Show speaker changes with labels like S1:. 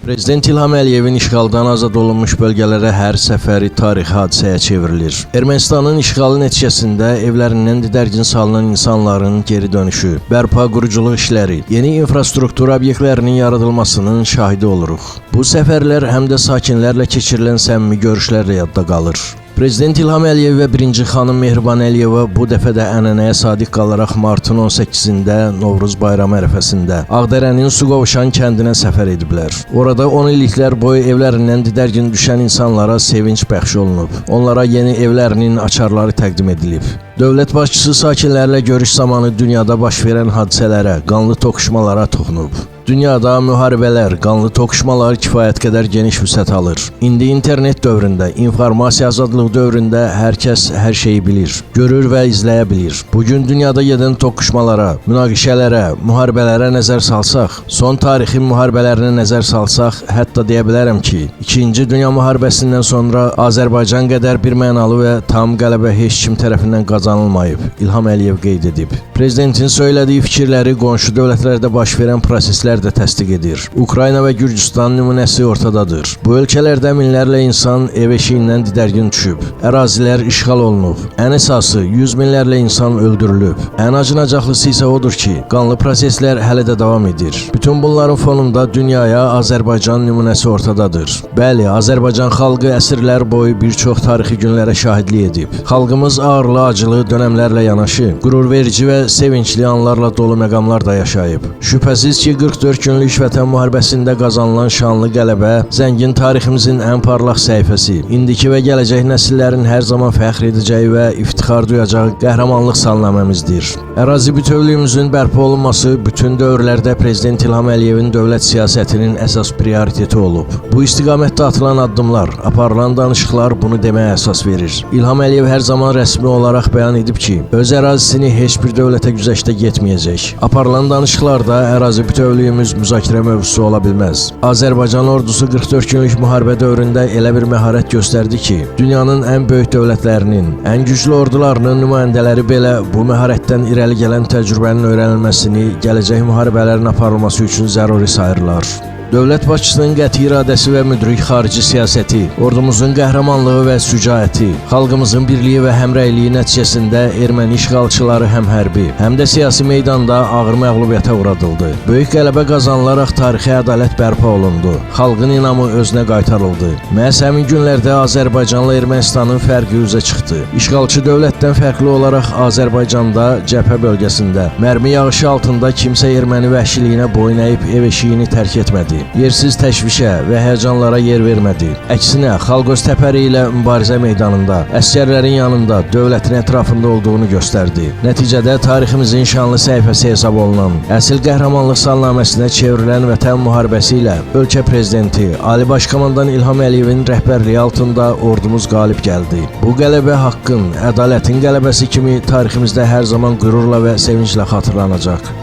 S1: Prezident İlham Əliyevin işğaldan azad olunmuş bölgələrə hər səfəri tarixi hadisəyə çevrilir. Ermənistanın işğalı nəticəsində evlərindən didərgin salınan insanların geri dönüşü, bərpa quruculuq işləri, yeni infrastruktur obyektlərinin yaradılmasının şahidi oluruq. Bu səfərlər həm də sakinlərlə keçirilən səmimi görüşlərlə yadda qalır. Prezident İlham Əliyev və 1-ci xanım Mehriban Əliyeva bu dəfə də ənənəyə sadiq qalaraq martın 18-də Novruz bayramı ərəfəsində Ağdərənin Suqovuşan kəndinə səfər ediblər. Orada 10 illiklər boyu evlərindən didərgin düşən insanlara sevinç bəxş olunub. Onlara yeni evlərinin açarları təqdim edilib. Dövlət başçısı sakinlərlə görüş zamanı dünyada baş verən hadisələrə, qanlı toqquşmalara toxunub. Dünyada müharibələr, qanlı toqquşmalar kifayət qədər geniş vüsət alır. İndi internet dövründə, informasiya azadlığı dövründə hər kəs hər şeyi bilir, görür və izləyə bilir. Bugün dünyada gedən toqquşmalara, münaqişələrə, müharibələrə nəzər salsaq, son tarixin müharibələrinə nəzər salsaq, hətta deyə bilərəm ki, 2-ci Dünya müharibəsindən sonra Azərbaycan qədər bir mənalı və tam qələbə heç kim tərəfindən qazanılmayıb, İlham Əliyev qeyd edib. Prezidentin söylədiyi fikirləri qonşu dövlətlərdə baş verən proseslər də təsdiq edir. Ukrayna və Gürcüstan nümunəsi ortadadır. Bu ölkələrdə minlərlə insan ev eşiyindən didərgin düşüb. Ərazilər işğal olunub. Ən əsası 100 minlərlə insan öldürülüb. Ən acınacaqlısı isə odur ki, qanlı proseslər hələ də davam edir. Bütün bunların fonunda dünyaya Azərbaycan nümunəsi ortadadır. Bəli, Azərbaycan xalqı əsrlər boyu bir çox tarixi günlərə şahidlik edib. Xalqımız ağırlı, acılı dönəmlərlə yanaşı, qürurverici və sevincli anlarla dolu məqamlar da yaşayıb. Şübhəsiz ki, 44 günlük Vətən müharibəsində qazanılan şanlı qələbə zəngin tariximizin ən parlaq səhifəsi, indiki və gələcək nəsillərin hər zaman fəxr edəcəyi və iftixar duyacağı qəhrəmanlıq salnaməmizdir. Ərazi bütövlüyümüzün bərpa olunması bütün dövrlərdə Prezident İlham Əliyevin dövlət siyasətinin əsas prioriteti olub. Bu istiqamətdə atılan addımlar, aparılan danışıqlar bunu deməyə əsas verir. İlham Əliyev hər zaman rəsmi olaraq bəyan edib ki, öz ərazisini heç bir dövlətə güzəştə getməyəcək. Aparılan danışıqlarda ərazi bütövlüyümüz müzakirə mövzusu ola bilməz. Azərbaycan ordusu 44 günlük müharibə dövründə elə bir məharət göstərdi ki, dünyanın ən böyük dövlətlərinin, ən güclü ordularının nümayəndələri belə bu məharətdən irəli gələn təcrübənin öyrənilməsini gələcək müharibələrin aparılması üçün zəruri sayırlar. Dövlət başçısının qəti iradəsi və müdrik xarici siyasəti, ordumuzun qəhrəmanlığı və sücaəti, xalqımızın birliyi və həmrəyliyi nəticəsində erməni işğalçıları həm hərbi, həm də siyasi meydanda ağır məğlubiyyətə uğradıldı. Böyük qələbə qazanılaraq tarixi ədalət bərpa olundu. Xalqın inamı özünə qaytarıldı. Məhz həmin günlərdə Azərbaycanla Ermənistanın fərqi üzə çıxdı. İşğalçı dövlətdən fərqli olaraq Azərbaycanda, cəbhə bölgəsində, mərmi yağışı altında kimsə erməni vəhşiliyinə boyun əyib ev eşiyini tərk etmədi. Yersiz təşvişə və həyəcanlara yer vermədi. Əksinə, xalq öz təpəri ilə mübarizə meydanında, əsgərlərin yanında, dövlətin ətrafında olduğunu göstərdi. Nəticədə tariximizin şanlı səhifəsi hesab olunan, əsl qəhrəmanlıq salnaməsinə çevrilən Vətən müharibəsi ilə ölkə prezidenti, Ali Baş Komandan İlham Əliyevin rəhbərliyi altında ordumuz qalib gəldi. Bu qələbə haqqın, ədalətin qələbəsi kimi tariximizdə hər zaman qürurla və sevinclə xatırlanacaq.